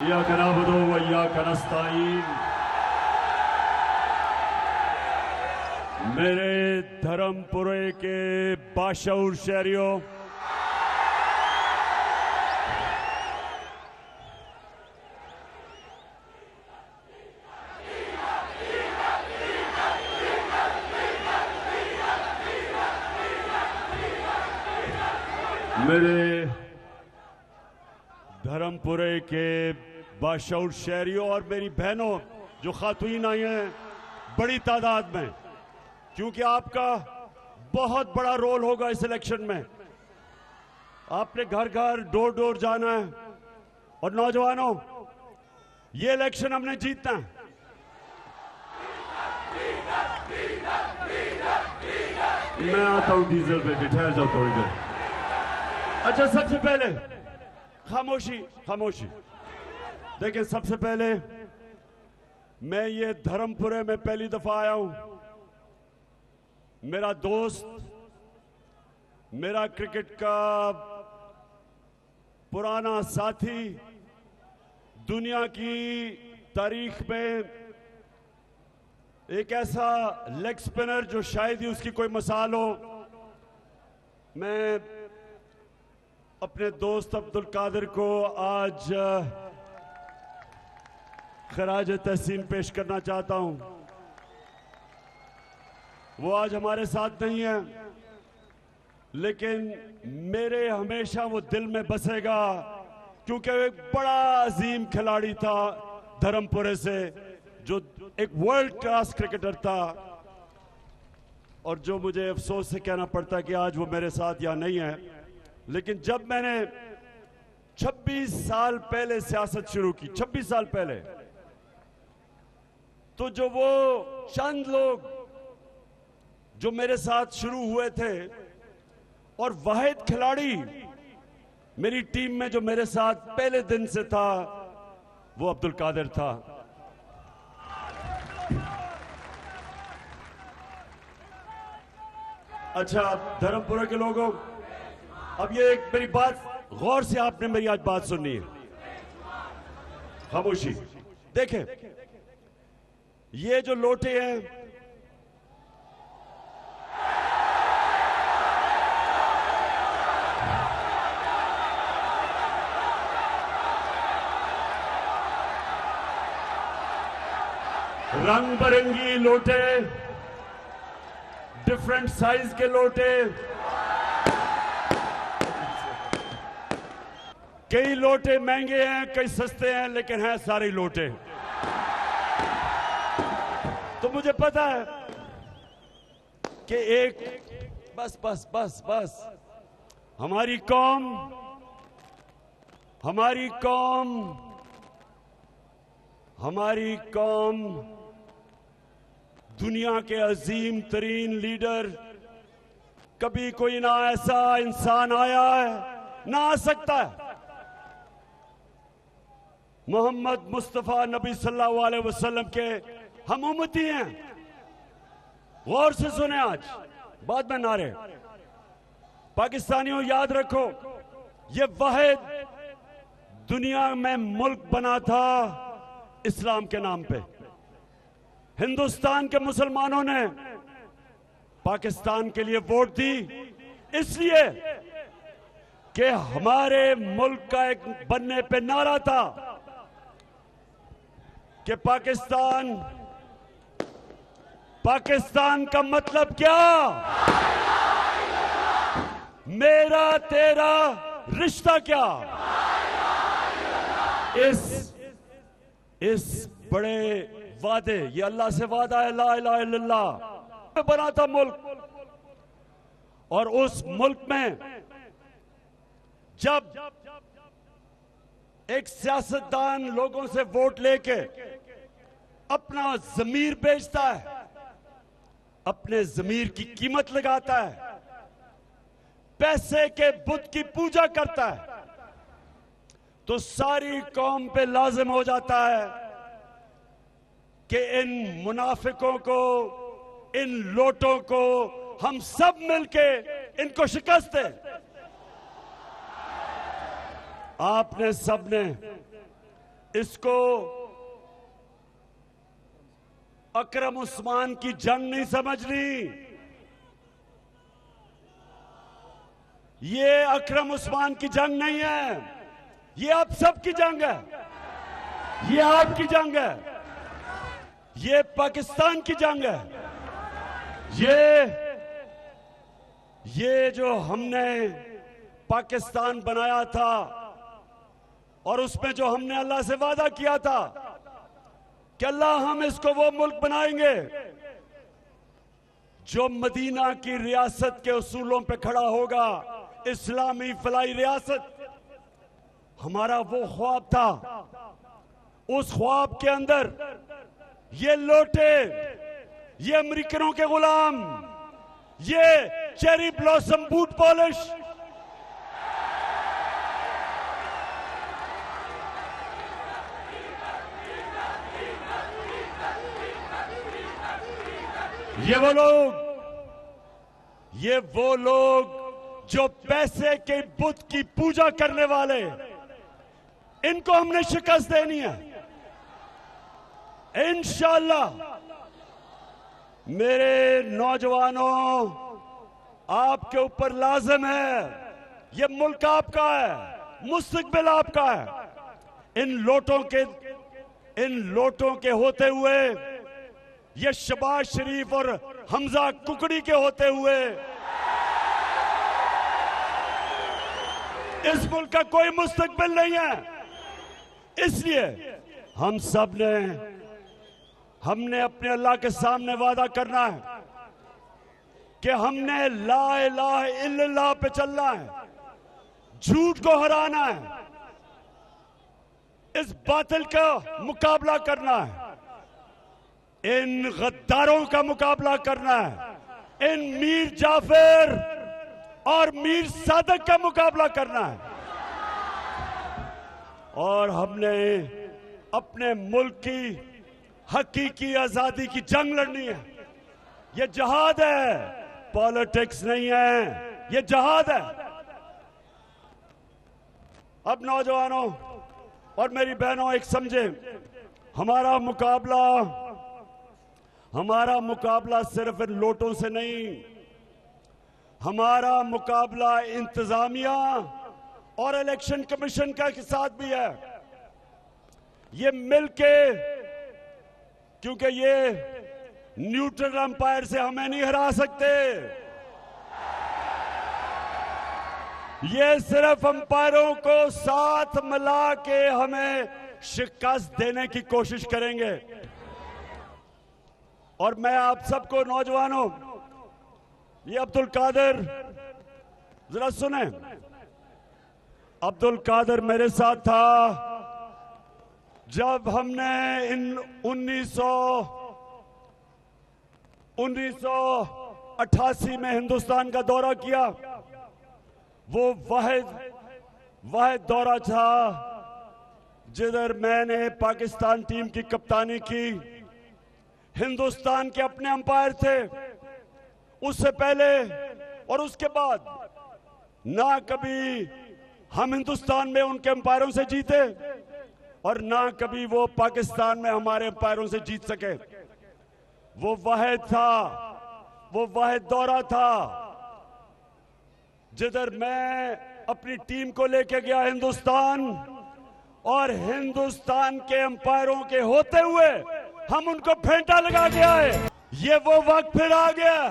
इय्याका नअबुदु व इय्याका नस्तईन। मेरे धर्मपुरे के बाशऊर शहरियों, मेरे धर्मपुरे के बाशऊर शहरियों और मेरी बहनों जो खातून आई हैं बड़ी तादाद में, क्योंकि आपका बहुत बड़ा रोल होगा इस इलेक्शन में। आपने घर घर डोर डोर जाना है। और नौजवानों, ये इलेक्शन हमने जीतना है। मैं आता हूं डीजल पे, ठहर जाओ थोड़ी देर। अच्छा, सबसे पहले खामोशी खामोशी। देखिए, सबसे पहले मैं ये धर्मपुरे में पहली दफा आया हूं। मेरा दोस्त, मेरा क्रिकेट का पुराना साथी, दुनिया की तारीख में एक ऐसा लेग स्पिनर जो शायद ही उसकी कोई मिसाल हो। मैं अपने दोस्त अब्दुल कादिर को आज खराज तहसीन पेश करना चाहता हूं। वो आज हमारे साथ नहीं है, लेकिन मेरे हमेशा वो दिल में बसेगा, क्योंकि वो एक बड़ा अजीम खिलाड़ी था धर्मपुरे से, जो एक वर्ल्ड क्लास क्रिकेटर था। और जो मुझे अफसोस से कहना पड़ता है कि आज वो मेरे साथ यहाँ नहीं है। लेकिन जब मैंने 26 साल पहले सियासत शुरू की, 26 साल पहले, तो जो वो चंद लोग जो मेरे साथ शुरू हुए थे, और वाहिद खिलाड़ी मेरी टीम में जो मेरे साथ पहले दिन से था, वो अब्दुल कादिर था। अच्छा धर्मपुरा के लोगों, अब ये एक मेरी बात गौर से आपने मेरी आज बात सुननी है। खामोशी। देखें, ये जो लोटे हैं, रंग बिरंगी लोटे, डिफरेंट साइज के लोटे, कई लोटे महंगे हैं, कई सस्ते हैं, लेकिन हैं सारे लोटे। तो मुझे पता है कि एक बस बस बस बस हमारी कौम दुनिया के अजीम तरीन लीडर, कभी कोई ना ऐसा इंसान आया है, ना आ सकता है। मोहम्मद मुस्तफा नबी सल्लल्लाहु अलैहि वसल्लम के हम उम्मती हैं। गौर से सुने, आज बाद में नारे। पाकिस्तानियों, याद रखो, ये वाहिद दुनिया में मुल्क बना था इस्लाम के नाम पे। हिंदुस्तान के मुसलमानों ने पाकिस्तान के लिए वोट दी, इसलिए कि हमारे मुल्क का एक बनने पे नारा था कि पाकिस्तान का मतलब क्या? मेरा तेरा रिश्ता क्या? इस बड़े वादे, ये अल्लाह से वादा है, ला इलाहा इल्लल्लाह, बना था मुल्क। और उस मुल्क में जब एक सियासतदान लोगों से वोट लेके अपना ज़मीर बेचता है, अपने ज़मीर की कीमत लगाता है, पैसे के बुत की पूजा करता है, तो सारी कौम पे लाजिम हो जाता है कि इन मुनाफिकों को, इन लोटों को हम सब मिलके इनको शिकस्त दें। आपने सबने इसको अकरम उस्मान की जंग नहीं समझनी। ये अकरम उस्मान की जंग नहीं है, ये आप सबकी जंग है, ये आपकी जंग है, ये पाकिस्तान की जंग है। ये जो हमने पाकिस्तान बनाया था और उसमें जो हमने अल्लाह से वादा किया था कि अल्लाह हम इसको वो मुल्क बनाएंगे जो मदीना की रियासत के उसूलों पे खड़ा होगा, इस्लामी फलाई रियासत, हमारा वो ख्वाब था। उस ख्वाब के अंदर ये लोटे, ये अमेरिकनों के गुलाम, ये चेरी ब्लॉसम बूट पॉलिश, ये वो लोग जो पैसे के बुत की पूजा करने वाले, इनको हमने शिकस्त देनी है इंशाअल्लाह। मेरे नौजवानों, आपके ऊपर लाज़िम है, ये मुल्क आपका है, मुस्तकबिल आपका है। इन लोटों के होते हुए, ये शहबाज शरीफ और हमजा कुकड़ी के होते हुए इस मुल्क का कोई मुस्तकबिल नहीं है। इसलिए हमने अपने अल्लाह के सामने वादा करना है कि हमने ला इलाहा इल्लल्लाह पे चलना है, झूठ को हराना है, इस बातिल का मुकाबला करना है, इन गद्दारों का मुकाबला करना है, इन मीर जाफर और मीर सादक का मुकाबला करना है। और हमने अपने मुल्क की हकीकी आजादी की जंग लड़नी है। ये जहाद है, पॉलिटिक्स नहीं है, ये जहाद है। अब नौजवानों और मेरी बहनों, एक समझे, हमारा मुकाबला सिर्फ इन लोटों से नहीं, हमारा मुकाबला इंतजामिया और इलेक्शन कमीशन के साथ भी है। ये मिलके, क्योंकि ये न्यूट्रल अंपायर से हमें नहीं हरा सकते, ये सिर्फ अंपायरों को साथ मिला के हमें शिकस्त देने की कोशिश करेंगे। और मैं आप सबको, नौजवानों, ये अब्दुल कादिर, जरा सुने, अब्दुल कादिर मेरे साथ था जब हमने इन 1988 में हिंदुस्तान का दौरा किया। वो वाहिद दौरा था जिधर मैंने पाकिस्तान टीम की कप्तानी की। हिंदुस्तान के अपने अंपायर थे। उससे पहले और उसके बाद ना कभी हम हिंदुस्तान में उनके अंपायरों से जीते और ना कभी वो पाकिस्तान में हमारे अंपायरों से जीत सके। वो वाहिद था, वो वाहिद दौरा था जिधर मैं अपनी टीम को लेके गया हिंदुस्तान, और हिंदुस्तान के अंपायरों के होते हुए हम उनको फेंटा लगा के आए। ये वो वक्त फिर आ गया,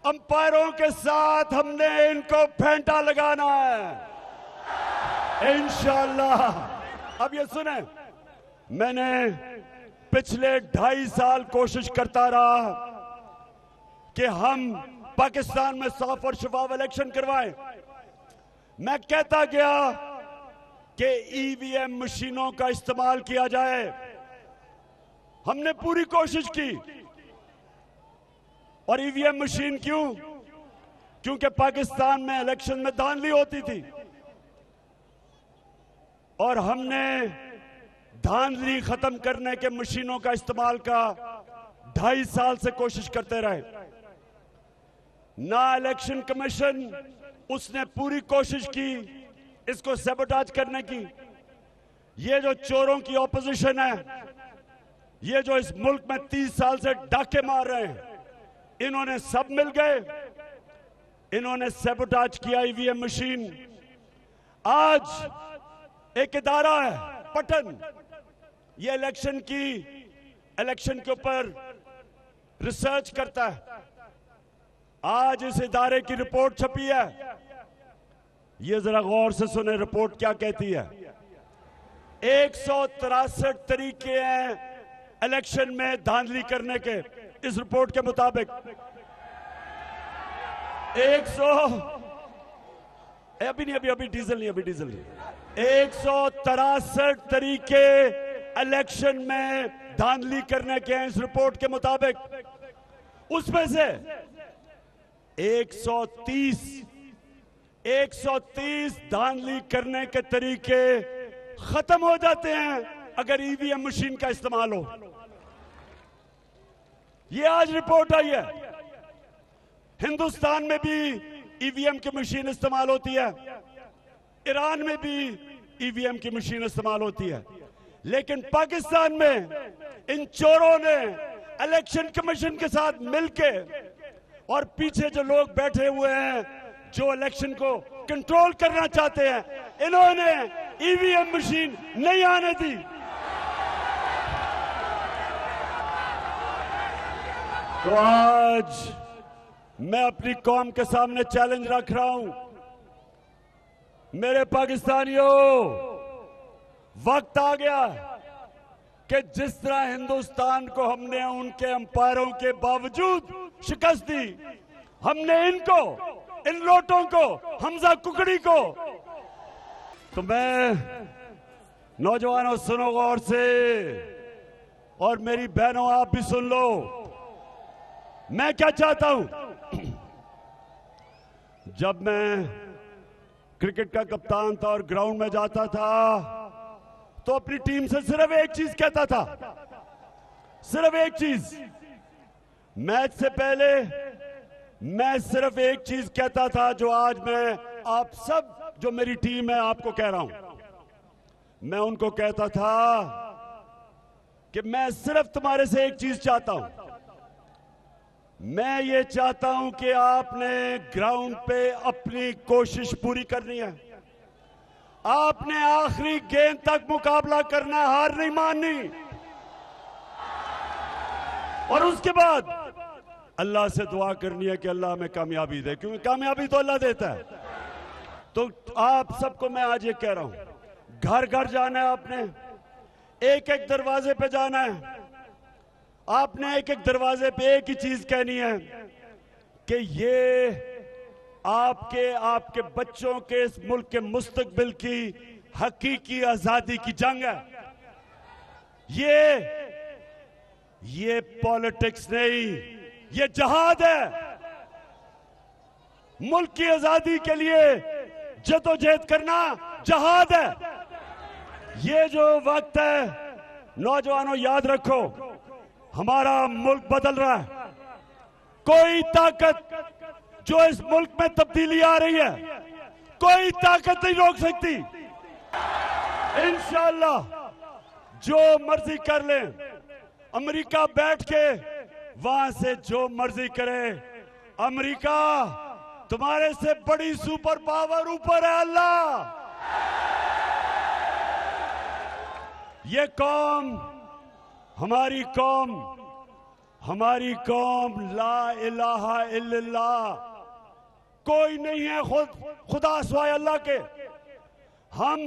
अंपायरों के साथ हमने इनको फेंटा लगाना है इंशाअल्लाह। अब ये सुने, मैंने पिछले 2.5 साल कोशिश करता रहा कि हम पाकिस्तान में साफ और शफाफ इलेक्शन करवाएं। मैं कहता गया कि ईवीएम मशीनों का इस्तेमाल किया जाए। हमने पूरी कोशिश की। और ईवीएम मशीन क्यों? क्योंकि पाकिस्तान में इलेक्शन में धांधली होती थी और हमने धांधली खत्म करने के मशीनों का इस्तेमाल का 2.5 साल से कोशिश करते रहे। ना इलेक्शन कमीशन, उसने पूरी कोशिश की इसको सैबोटाज करने की, ये जो चोरों की ऑपोजिशन है, ये जो इस मुल्क में 30 साल से डाके मार रहे हैं, इन्होंने सब मिल गए, इन्होंने सैबोटाज किया ईवीएम मशीन। आज एक इदारा है पटन, ये इलेक्शन के ऊपर रिसर्च करता है। आज इस इदारे की रिपोर्ट छपी है, ये जरा गौर से सुने रिपोर्ट क्या कहती है। 163 तरीके हैं इलेक्शन में धांधली करने के, इस रिपोर्ट के मुताबिक। 163 तरीके इलेक्शन में धांधली करने के हैं इस रिपोर्ट के मुताबिक। उसमें से 130 धांधली करने के तरीके खत्म हो जाते हैं अगर ईवीएम मशीन का इस्तेमाल हो। ये आज रिपोर्ट आई है। हिंदुस्तान में भी ईवीएम की मशीन इस्तेमाल होती है, ईरान में भी ईवीएम की मशीन इस्तेमाल होती है, लेकिन पाकिस्तान में इन चोरों ने इलेक्शन कमीशन के साथ मिलके और पीछे जो लोग बैठे हुए हैं जो इलेक्शन को कंट्रोल करना चाहते हैं, इन्होंने ईवीएम मशीन नहीं आने दी। तो आज मैं अपनी कौम के सामने चैलेंज रख रहा हूं, मेरे पाकिस्तानियों, वक्त आ गया कि जिस तरह हिंदुस्तान को हमने उनके अंपायरों के बावजूद शिकस्त दी, हमने इनको, इन लोटों को, हमजा कुकड़ी को। तो मैं नौजवानों सुनो गौर से, और मेरी बहनों आप भी सुन लो, मैं क्या चाहता हूं। जब मैं क्रिकेट का कप्तान था और ग्राउंड में जाता था तो अपनी टीम से सिर्फ एक चीज कहता था, सिर्फ एक चीज। मैच से पहले मैं सिर्फ एक चीज कहता था जो आज मैं आप सब जो मेरी टीम है आपको कह रहा हूं। मैं उनको कहता था कि मैं सिर्फ तुम्हारे से एक चीज चाहता हूं। मैं ये चाहता हूं कि आपने ग्राउंड पे अपनी कोशिश पूरी करनी है, आपने आखिरी गेंद तक मुकाबला करना है, हार नहीं माननी। और उसके बाद अल्लाह से दुआ करनी है कि अल्लाह हमें कामयाबी दे, क्योंकि कामयाबी तो अल्लाह देता है। तो आप सबको मैं आज ये कह रहा हूं, घर घर जाना है आपने, एक एक दरवाजे पे जाना है, आपने एक एक दरवाजे पे एक ही चीज कहनी है कि ये आपके बच्चों के, इस मुल्क के मुस्तकबिल की हकीकी आजादी की जंग है। ये पॉलिटिक्स नहीं, ये जहाद है। मुल्क की आजादी के लिए जदोजहद करना जहाद है। ये जो वक्त है, नौजवानों याद रखो, हमारा मुल्क बदल रहा है। कोई ताकत जो इस मुल्क में तब्दीली आ रही है, कोई ताकत नहीं रोक सकती। इंशाअल्लाह जो मर्जी कर ले, अमेरिका बैठ के वहां से जो मर्जी करे, अमेरिका तुम्हारे से बड़ी सुपर पावर ऊपर है अल्लाह। ये कौम, हमारी कौम ला इलाहा इल्लल्लाह, कोई नहीं है खुदा सिवाय अल्लाह के। हम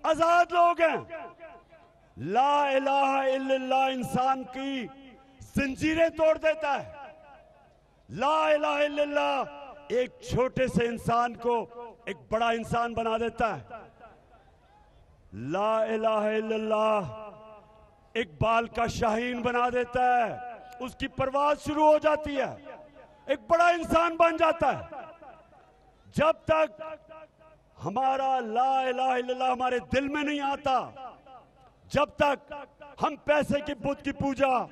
आजाद लोग हैं। ला इलाहा इल्लल्लाह इंसान की जंजीरें तोड़ देता है। ला इलाहा इल्लल्लाह एक छोटे से इंसान को एक बड़ा इंसान बना देता है। ला इलाहा इल्लल्लाह इकबाल का शाहीन बना देता है, उसकी परवाज शुरू हो जाती है, एक बड़ा इंसान बन जाता है। जब तक हमारा ला इलाहा इल्लल्लाह हमारे दिल में नहीं आता, जब तक हम पैसे की बुत की पूजा,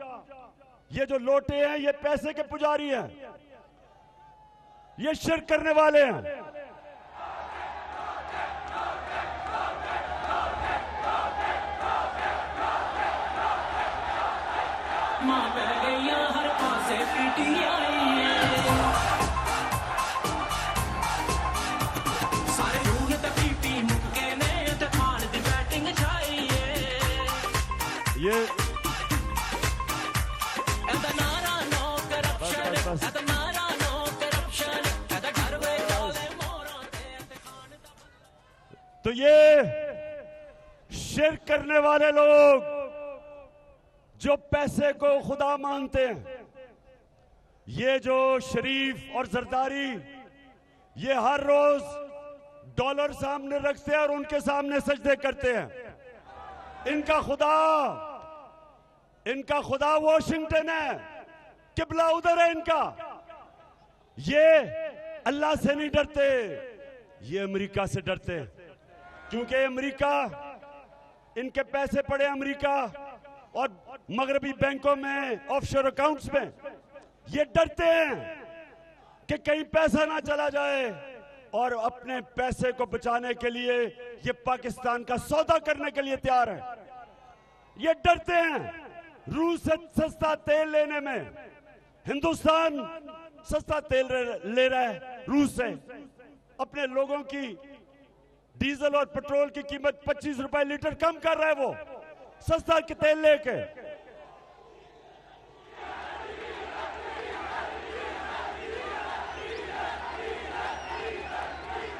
ये जो लोटे हैं ये पैसे के पुजारी हैं, ये शिर्क करने वाले हैं। मां बह गई हर पासे पीटीआई सारे रूह ते पीटी मुक्के ने ते खान दी बैटिंग छाई ये एदा नारा नो करप्शन एदा नारा नो करप्शन एदा घर वे चले मोरा ते खान दा तो ये शिर्क करने वाले लोग जो पैसे को खुदा मानते हैं, ये जो शरीफ और जरदारी, ये हर रोज डॉलर सामने रखते हैं और उनके सामने सजदे करते हैं। इनका खुदा वॉशिंगटन है, किबला उधर है इनका। ये अल्लाह से नहीं डरते, ये अमेरिका से डरते हैं, क्योंकि अमेरिका, इनके पैसे पड़े अमेरिका और मगरबी बैंकों में, ऑफशोर अकाउंट्स में। ये डरते हैं कि कहीं पैसा ना चला जाए और अपने पैसे को बचाने के लिए ये पाकिस्तान का सौदा करने के लिए तैयार है। ये डरते हैं रूस से सस्ता तेल लेने में। हिंदुस्तान सस्ता तेल ले रहा है रूस से। अपने लोगों की डीजल और पेट्रोल की कीमत 25 रुपए लीटर कम कर रहा है वो, सस्ता के तेल लेके।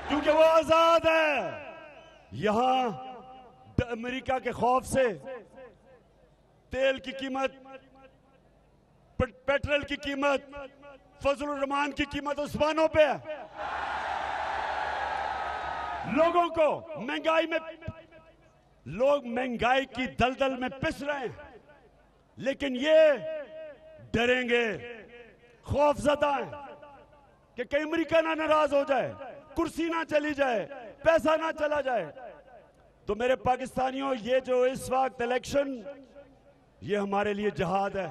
क्योंकि वो आजाद है। यहां अमेरिका के खौफ से तेल की कीमत, पेट्रोल की कीमत, फजलुर रहमान की कीमत उस्मानों पे है। लोगों को महंगाई में, लोग महंगाई की दलदल में पिस रहे हैं, लेकिन ये डरेंगे, खौफजदा हैं कि कहीं अमेरिका ना नाराज हो जाए, कुर्सी ना चली जाए, पैसा ना चला जाए। तो मेरे पाकिस्तानियों, ये जो इस वक्त इलेक्शन, ये हमारे लिए जहाद है।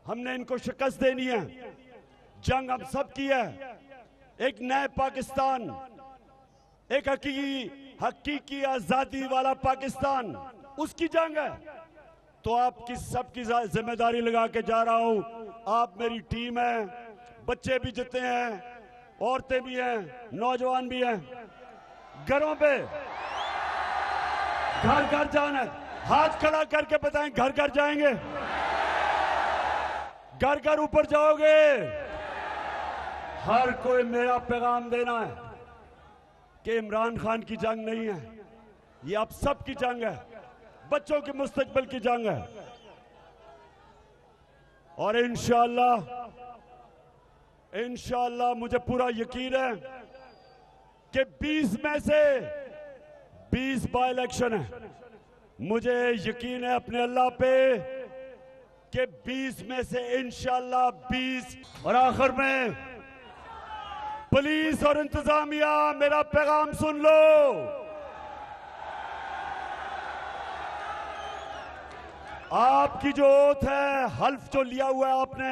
हमने इनको शिकस्त देनी है। जंग हम सब की है। एक नए पाकिस्तान, एक हकीकी आजादी वाला पाकिस्तान, उसकी जंग है। तो आपकी सबकी जिम्मेदारी लगा के जा रहा हूं। आप मेरी टीम है, बच्चे भी जितने हैं, औरतें भी हैं, नौजवान भी हैं। घरों पे घर घर जाना है। हाथ खड़ा करके बताएं, घर घर जाएंगे, घर घर ऊपर जाओगे। हर कोई मेरा पैगाम देना है कि इमरान खान की जंग नहीं है, ये आप सब की जंग है, बच्चों के मुस्तकबिल की जंग है। और इंशाअल्लाह मुझे पूरा यकीन है कि 20 में से 20 बाय इलेक्शन है। मुझे यकीन है अपने अल्लाह पे कि 20 में से इंशाअल्लाह 20। और आखिर में पुलिस और इंतजामिया, मेरा पैगाम सुन लो। आपकी जो ओथ है, हल्फ जो लिया हुआ है आपने,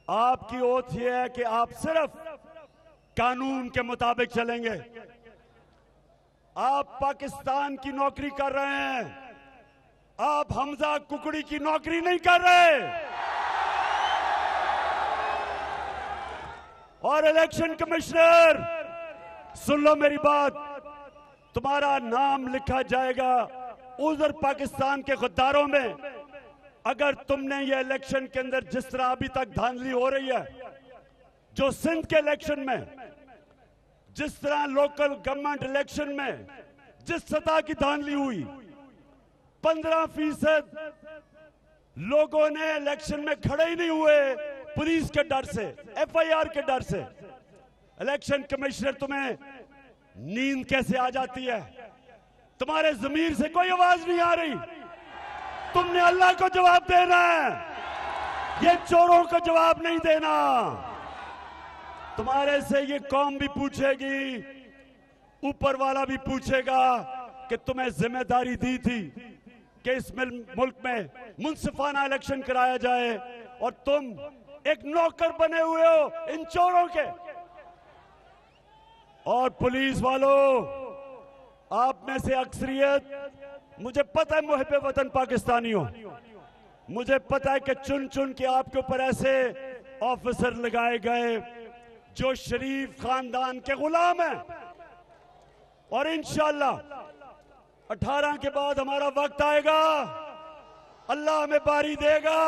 आपकी ओथ ये है कि आप सिर्फ कानून के मुताबिक चलेंगे। आप पाकिस्तान की नौकरी कर रहे हैं, आप हमजा कुकड़ी की नौकरी नहीं कर रहे। और इलेक्शन कमिश्नर, सुन लो मेरी बात, तुम्हारा नाम लिखा जाएगा उधर पाकिस्तान के गद्दारों में। अगर तुमने ये इलेक्शन के अंदर जिस तरह अभी तक धांधली हो रही है, जो सिंध के इलेक्शन में, जिस तरह लोकल गवर्नमेंट इलेक्शन में जिस सतह की धांधली हुई, 15% लोगों ने इलेक्शन में खड़े ही नहीं हुए पुलिस के डर से, FIR के डर से। इलेक्शन कमिश्नर, तुम्हें नींद कैसे आ जाती है? तुम्हारे जमीर से कोई आवाज नहीं आ रही। तुमने अल्लाह को जवाब देना है, ये चोरों को जवाब नहीं देना। तुम्हारे से ये कौम भी पूछेगी, ऊपर वाला भी पूछेगा कि तुम्हें जिम्मेदारी दी थी कि इस मुल्क में मुनसिफाना इलेक्शन कराया जाए, और तुम एक नौकर बने हुए हो इन चोरों के। और पुलिस वालों, आप में से अक्सरियत, मुझे पता है, मुहिब वतन पाकिस्तानी हो, मुझे पता है कि चुन चुन के आपके ऊपर ऐसे ऑफिसर लगाए गए जो शरीफ खानदान के गुलाम हैं, और इंशाअल्लाह 18 के बाद हमारा वक्त आएगा, अल्लाह हमें बारी देगा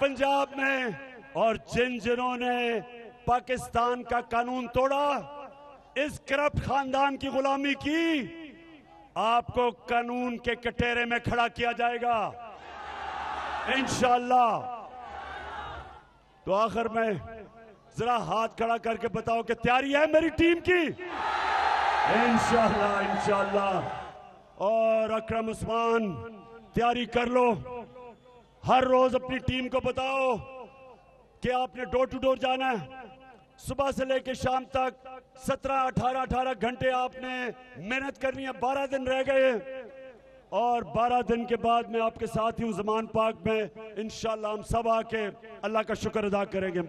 पंजाब में, और जिन्होंने पाकिस्तान का कानून तोड़ा, इस करप्ट खानदान की गुलामी की, आपको कानून के कटोरे में खड़ा किया जाएगा इंशाअल्लाह। तो आखिर में जरा हाथ खड़ा करके बताओ कि तैयारी है मेरी टीम की? इंशाअल्लाह इंशाअल्लाह। और अकरम उस्मान तैयारी कर लो, हर रोज अपनी टीम को बताओ कि आपने डोर टू डोर जाना है, सुबह से लेकर शाम तक 17-18 घंटे आपने मेहनत करनी है। 12 दिन रह गए और 12 दिन के बाद मैं आपके साथ ही हूं ज़मान पाक में। इंशाअल्लाह हम सब आके अल्लाह का शुक्र अदा करेंगे।